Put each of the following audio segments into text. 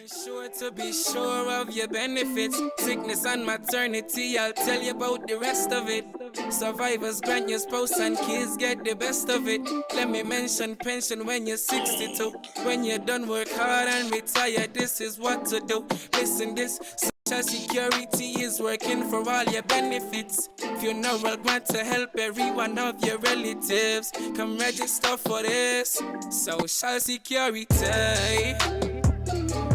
sure to be sure of your benefits. Sickness and maternity, I'll tell you about the rest of it. Survivors grant your spouse and kids get the best of it. Let me mention pension when you're 62. When you're done work hard and retire, this is what to do. Listen, this Social Security is working for all your benefits. Funeral grant to help every one of your relatives. Come register for this Social Security.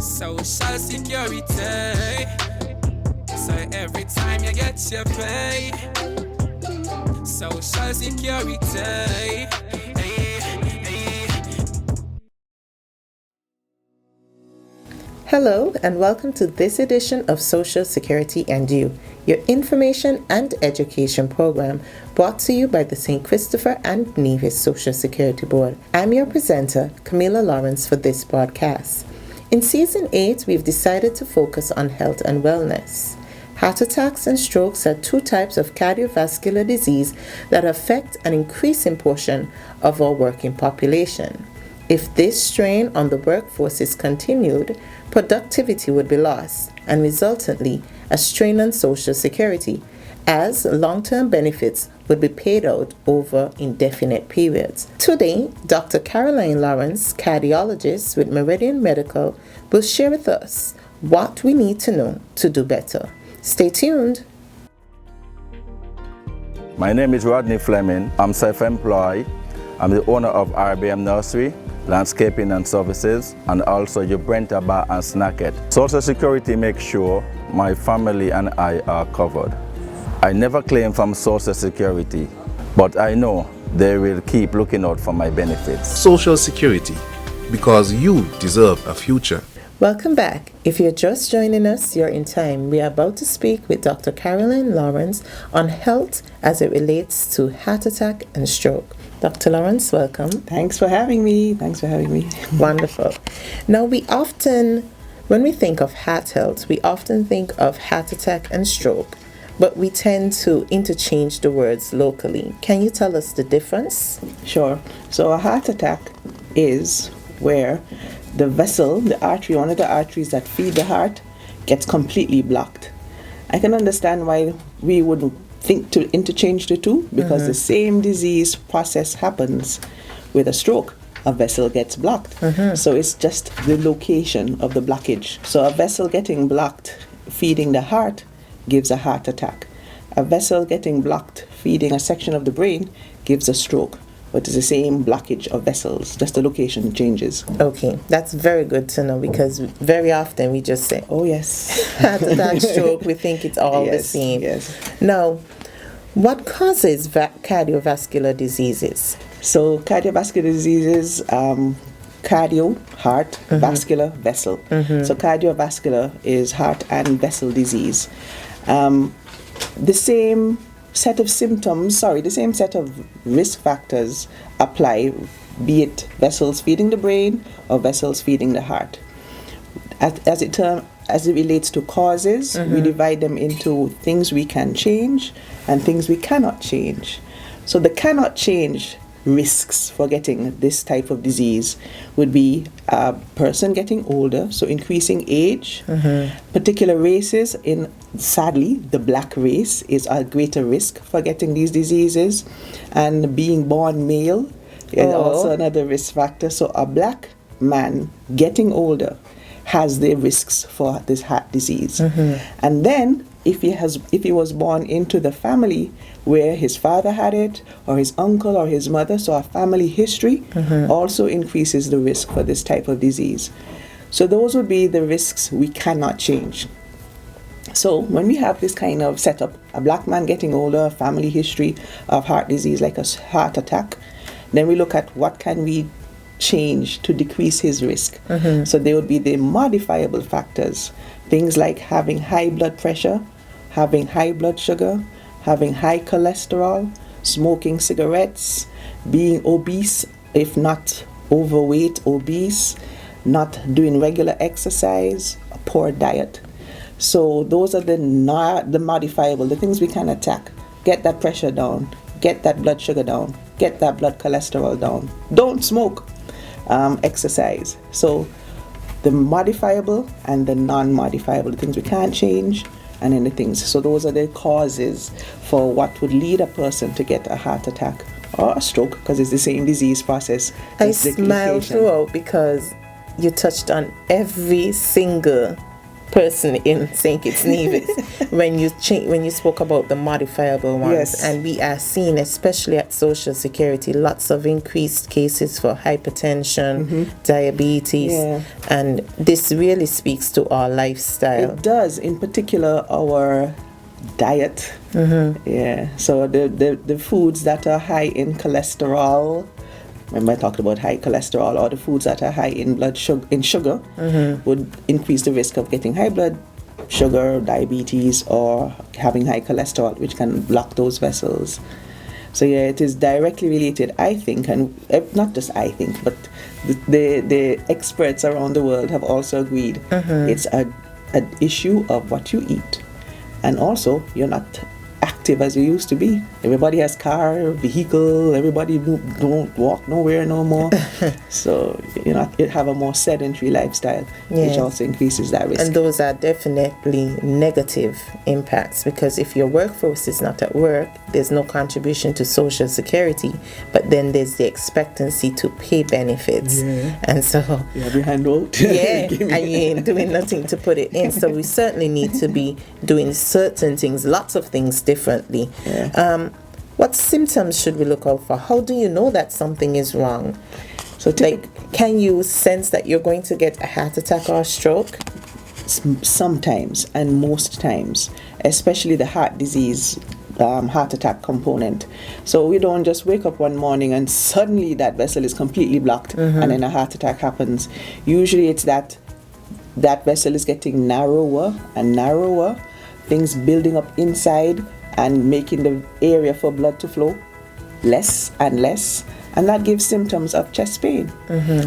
Social Security. So every time you get your pay, Social Security. Hello and welcome to this edition of Social Security and You, your information and education program brought to you by the St. Christopher and Nevis Social Security Board. I'm your presenter, Camilla Lawrence, for this broadcast. In Season 8, we've decided to focus on health and wellness. Heart attacks and strokes are two types of cardiovascular disease that affect an increasing portion of our working population. If this strain on the workforce is continued, productivity would be lost and resultantly a strain on Social Security, as long-term benefits would be paid out over indefinite periods. Today, Dr. Caroline Lawrence, cardiologist with Meridian Medical, will share with us what we need to know to do better. Stay tuned. My name is Rodney Fleming. I'm self-employed. I'm the owner of RBM Nursery, Landscaping and Services, and also your Brenta Bar and Snacket. Social Security makes sure my family and I are covered. I never claim from Social Security, but I know they will keep looking out for my benefits. Social Security, because you deserve a future. Welcome back. If you're just joining us, you're in time. We are about to speak with Dr. Caroline Lawrence on health as it relates to heart attack and stroke. Dr. Lawrence, welcome. Thanks for having me. Wonderful. Now, when we think of heart health, we often think of heart attack and stroke, but we tend to interchange the words locally. Can you tell us the difference? Sure. So a heart attack is where the vessel, the artery, one of the arteries that feed the heart, gets completely blocked. I can understand why we wouldn't think to interchange the two, because the same disease process happens with a stroke. A vessel gets blocked. So it's just the location of the blockage. So a vessel getting blocked feeding the heart gives a heart attack. A vessel getting blocked feeding a section of the brain gives a stroke. But it's the same blockage of vessels, just the location changes. Okay, that's very good to know, because very often we just say, oh yes, heart attack, stroke, we think it's all the same. Yes. Now, what causes cardiovascular diseases? So cardiovascular diseases, cardio, heart, vascular, vessel. So cardiovascular is heart and vessel disease. The same set of risk factors apply, be it vessels feeding the brain or vessels feeding the heart. As it relates to causes, we divide them into things we can change and things we cannot change. So the cannot change risks for getting this type of disease would be a person getting older, so increasing age, particular races. Sadly, the black race is a greater risk for getting these diseases, and being born male is also another risk factor. So a black man getting older has the risks for this heart disease. And then if he was born into the family where his father had it, or his uncle or his mother, so a family history also increases the risk for this type of disease. So those would be the risks we cannot change. So when we have this kind of setup, a black man getting older, family history of heart disease like a heart attack, then we look at what can we change to decrease his risk. So there would be the modifiable factors, things like having high blood pressure, having high blood sugar, having high cholesterol, smoking cigarettes, being obese, if not overweight, obese, not doing regular exercise, a poor diet. So those are the modifiable, the things we can attack. Get that pressure down, get that blood sugar down, get that blood cholesterol down. Don't smoke, exercise. So the modifiable and the non-modifiable, the things we can't change, and then the things. So those are the causes for what would lead a person to get a heart attack or a stroke, because it's the same disease process. I smiled throughout because you touched on every single person in St. Kitts Nevis when you spoke about the modifiable ones. Yes. And we are seeing, especially at Social Security, lots of increased cases for hypertension, diabetes, and this really speaks to our lifestyle. It does, in particular our diet. Yeah, so the foods that are high in cholesterol, remember I talked about high cholesterol, or the foods that are high in sugar would increase the risk of getting high blood sugar, diabetes, or having high cholesterol, which can block those vessels. So yeah, it is directly related, I think, and not just I think, but the experts around the world have also agreed it's an issue of what you eat. And also, you're not active as you used to be. Everybody has car, vehicle, everybody don't walk nowhere no more. So, you have a more sedentary lifestyle, which also increases that risk. And those are definitely negative impacts, because if your workforce is not at work, there's no contribution to Social Security, but then there's the expectancy to pay benefits. And so you have your hand out. and you ain't doing nothing to put it in. So we certainly need to be doing certain things, lots of things differently. What symptoms should we look out for? How do you know that something is wrong? So can you sense that you're going to get a heart attack or a stroke? Sometimes, and most times, especially the heart disease, heart attack component. So we don't just wake up one morning and suddenly that vessel is completely blocked and then a heart attack happens. Usually it's that vessel is getting narrower and narrower, things building up inside and making the area for blood to flow less and less, and that gives symptoms of chest pain.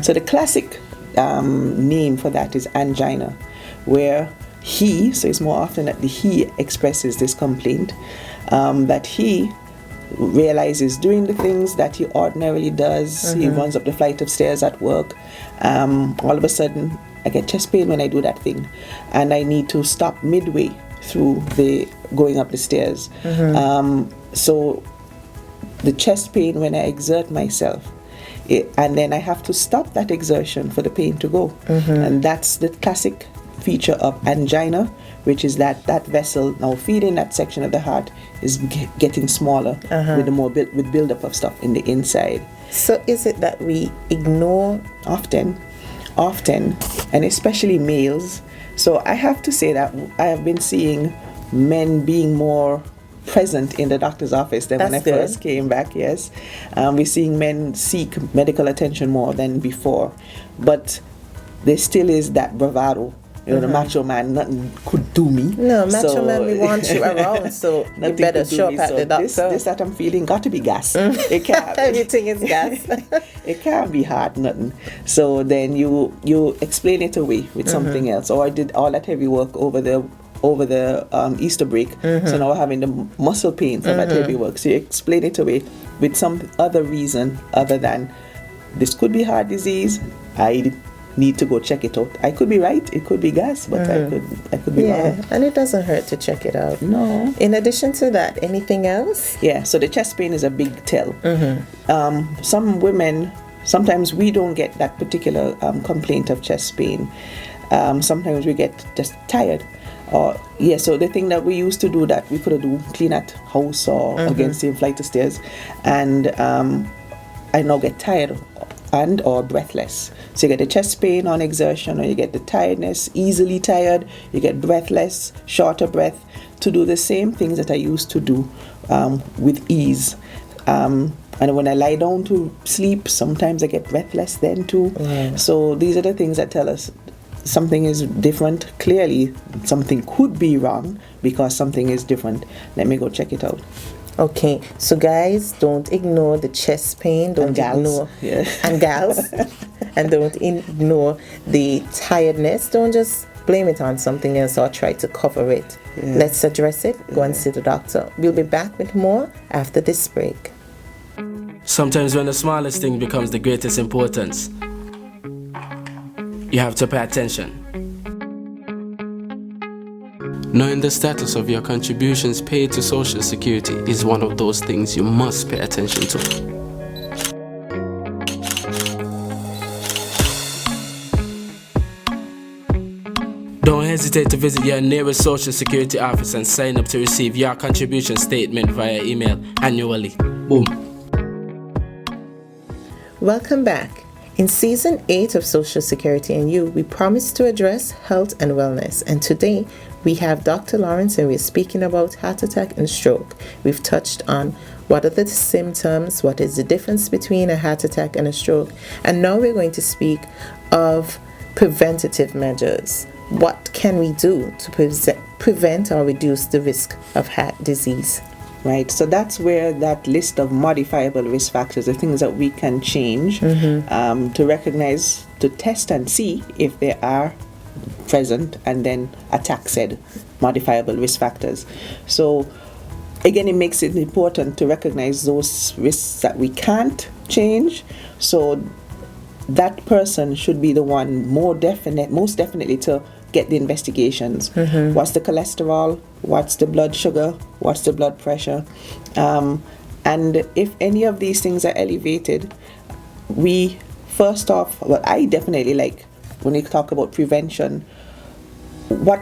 So the classic name for that is angina, where so it's more often that he expresses this complaint, that he realizes doing the things that he ordinarily does. He runs up the flight of stairs at work. All of a sudden, I get chest pain when I do that thing, and I need to stop midway through the going up the stairs. So the chest pain when I exert myself, and then I have to stop that exertion for the pain to go. And that's the classic feature of angina, which is that vessel now feeding that section of the heart is getting smaller with the more with buildup of stuff in the inside. So is it that we ignore often, and especially males? So I have to say that I have been seeing men being more present in the doctor's office than when I first came back. Yes, we're seeing men seek medical attention more than before, but there still is that bravado. The macho man, nothing could do me. No, macho man, we want you around, so you better show up at the doctor. This that I'm feeling got to be gas. It can't. Everything is gas. It can't be hard, nothing. So then you explain it away with something else. Or I did all that heavy work over the Easter break, so now I'm having the muscle pain from that heavy work. So you explain it away with some other reason other than this could be heart disease. I need to go check it out. I could be right, it could be gas, but I could be wrong. And it doesn't hurt to check it out. No. In addition to that, anything else? Yeah, so the chest pain is a big tell. Some women, sometimes we don't get that particular complaint of chest pain. Sometimes we get just tired. So the thing that we used to do that we could do, clean at house or against the flight of stairs, and I now get tired and or breathless. So you get the chest pain on exertion, or you get the tiredness, easily tired, you get breathless, shorter breath, to do the same things that I used to do with ease. And when I lie down to sleep, sometimes I get breathless then too. So these are the things that tell us something is different. Clearly, something could be wrong because something is different. Let me go check it out. Okay, so guys, don't ignore the chest pain. Don't ignore and gals, and don't ignore the tiredness. Don't just blame it on something else or try to cover it. Let's address it. Go and see the doctor. We'll be back with more after this break. Sometimes when the smallest thing becomes the greatest importance, you have to pay attention. Knowing the status of your contributions paid to Social Security is one of those things you must pay attention to. Don't hesitate to visit your nearest Social Security office and sign up to receive your contribution statement via email annually. Boom. Welcome back. In Season 8 of Social Security and You, we promised to address health and wellness, and today we have Dr. Lawrence and we're speaking about heart attack and stroke. We've touched on what are the symptoms, what is the difference between a heart attack and a stroke, and now we're going to speak of preventative measures. What can we do to prevent or reduce the risk of heart disease? Right, so that's where that list of modifiable risk factors, the things that we can change, to recognize, to test and see if they are present, and then attack said modifiable risk factors. So again, it makes it important to recognize those risks that we can't change. So that person should be the one most definitely to get the investigations. What's the cholesterol? What's the blood sugar? What's the blood pressure? And if any of these things are elevated, we first off, well, I definitely like when we talk about prevention, what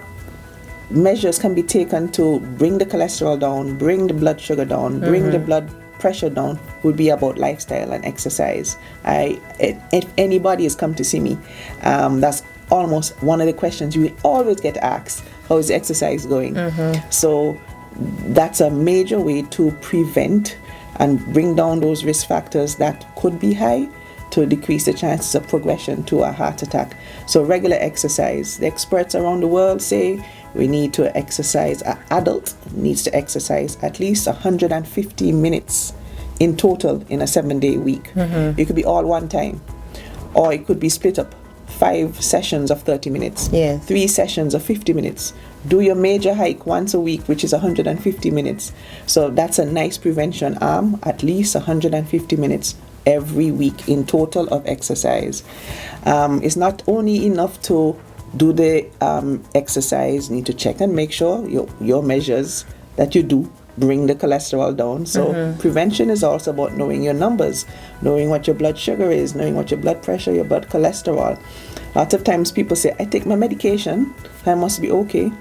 measures can be taken to bring the cholesterol down, bring the blood sugar down, bring the blood pressure down, would be about lifestyle and exercise. If anybody has come to see me, that's almost one of the questions you will always get asked: how is the exercise going? So that's a major way to prevent and bring down those risk factors that could be high, to decrease the chances of progression to a heart attack. So regular exercise. The experts around the world say we need to exercise, an adult needs to exercise at least 150 minutes in total in a 7-day week. It could be all one time, or it could be split up. 5 sessions of 30 minutes, 3 sessions of 50 minutes. Do your major hike once a week, which is 150 minutes. So that's a nice prevention arm, at least 150 minutes every week in total of exercise. It's not only enough to do the exercise, you need to check and make sure your measures that you do bring the cholesterol down. So prevention is also about knowing your numbers, knowing what your blood sugar is, knowing what your blood pressure, your blood cholesterol. Lots of times people say, I take my medication, I must be okay.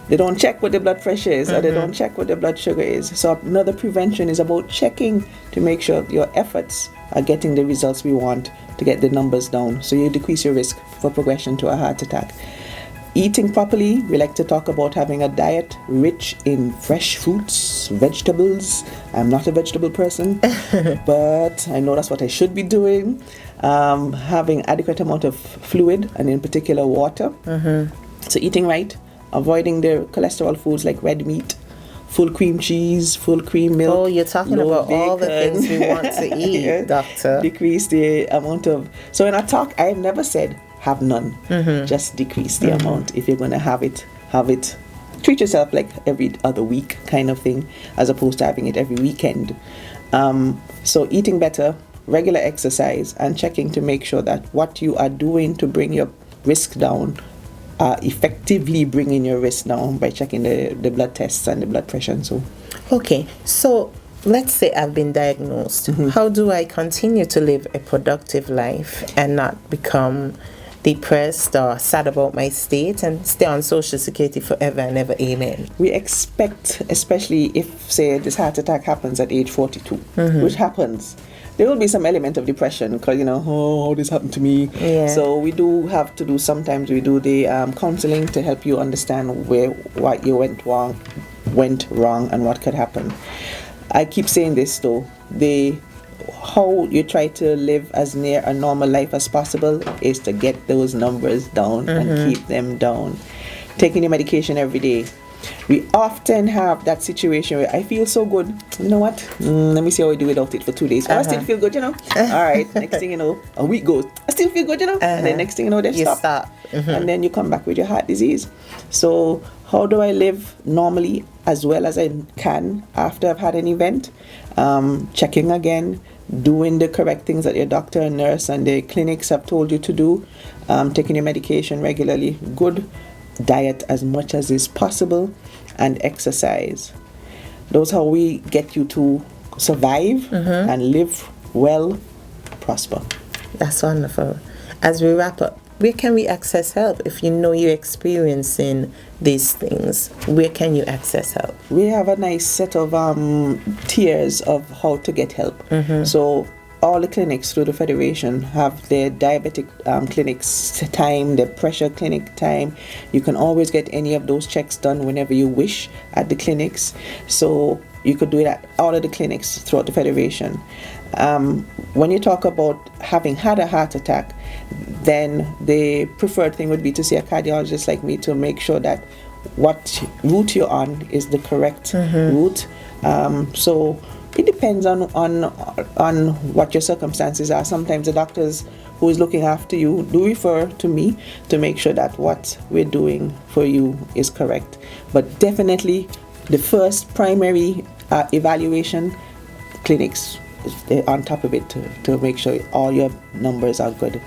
They don't check what the blood pressure is, or they don't check what the blood sugar is. So another prevention is about checking to make sure your efforts are getting the results we want to get the numbers down, so you decrease your risk for progression to a heart attack. Eating properly, we like to talk about having a diet rich in fresh fruits, vegetables. I'm not a vegetable person, but I know that's what I should be doing. Having adequate amount of fluid, and in particular water. So eating right, avoiding the cholesterol foods like red meat, full cream cheese, full cream milk. Oh, you're talking about bacon. All the things we want to eat, doctor. Decrease the amount of... So when I talk, I've never said have none. Just decrease the amount. If you're going to have it, treat yourself like every other week kind of thing, as opposed to having it every weekend. So eating better, regular exercise, and checking to make sure that what you are doing to bring your risk down are effectively bringing your risk down by checking the blood tests and the blood pressure and so. Okay, so let's say I've been diagnosed. How do I continue to live a productive life and not become depressed or sad about my state and stay on Social Security forever and ever? Amen. We expect, especially if, say, this heart attack happens at age 42, which happens, there will be some element of depression because, how this happened to me. So we do have to do, sometimes we do the counseling to help you understand what you went wrong and what could happen. I keep saying this though, how you try to live as near a normal life as possible is to get those numbers down and keep them down. Taking your medication every day. We often have that situation where I feel so good. You know what? Let me see how I do without it for 2 days. I still feel good, All right. Next thing you know, a week goes. I still feel good, And then next thing you know, they stop. And then you come back with your heart disease. So how do I live normally as well as I can after I've had an event? Checking again, doing the correct things that your doctor and nurse and the clinics have told you to do, taking your medication regularly, good diet as much as is possible, and exercise. Those are how we get you to survive and live well, prosper. That's wonderful. As we wrap up, where can we access help? If you know you're experiencing these things, where can you access help? We have a nice set of tiers of how to get help. So all the clinics through the Federation have their diabetic clinics time, their pressure clinic time. You can always get any of those checks done whenever you wish at the clinics. So you could do it at all of the clinics throughout the Federation. When you talk about having had a heart attack, then the preferred thing would be to see a cardiologist like me to make sure that what route you're on is the correct route. So it depends on what your circumstances are. Sometimes the doctors who is looking after you do refer to me to make sure that what we're doing for you is correct. But definitely the first primary evaluation, clinics on top of it to make sure all your numbers are good.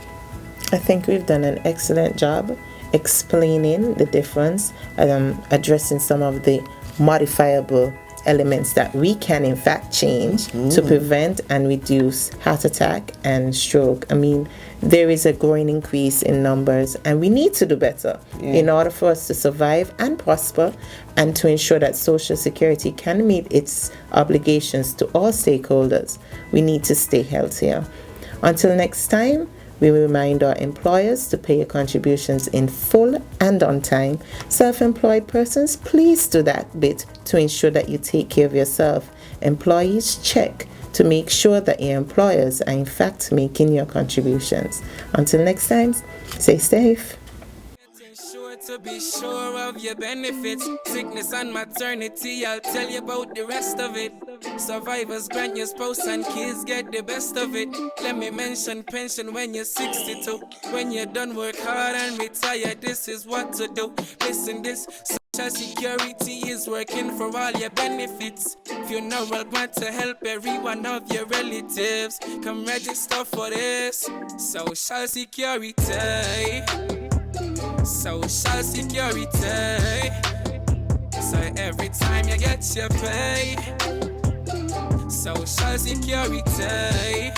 I think we've done an excellent job explaining the difference, addressing some of the modifiable elements that we can in fact change to prevent and reduce heart attack and stroke. I mean, there is a growing increase in numbers and we need to do better in order for us to survive and prosper and to ensure that Social Security can meet its obligations to all stakeholders. We need to stay healthier. Until next time, we remind our employers to pay your contributions in full and on time. Self-employed persons, please do that bit to ensure that you take care of yourself. Employees, check to make sure that your employers are in fact making your contributions. Until next time, stay safe. To be sure of your benefits, sickness and maternity, I'll tell you about the rest of it. Survivors grant your spouse and kids get the best of it. Let me mention pension when you're 62. When you're done work hard and retire, this is what to do. Listen, this Social Security is working for all your benefits. Funeral grant to help every one of your relatives. Come register for this Social Security. Social Security. So every time you get your pay, Social Security.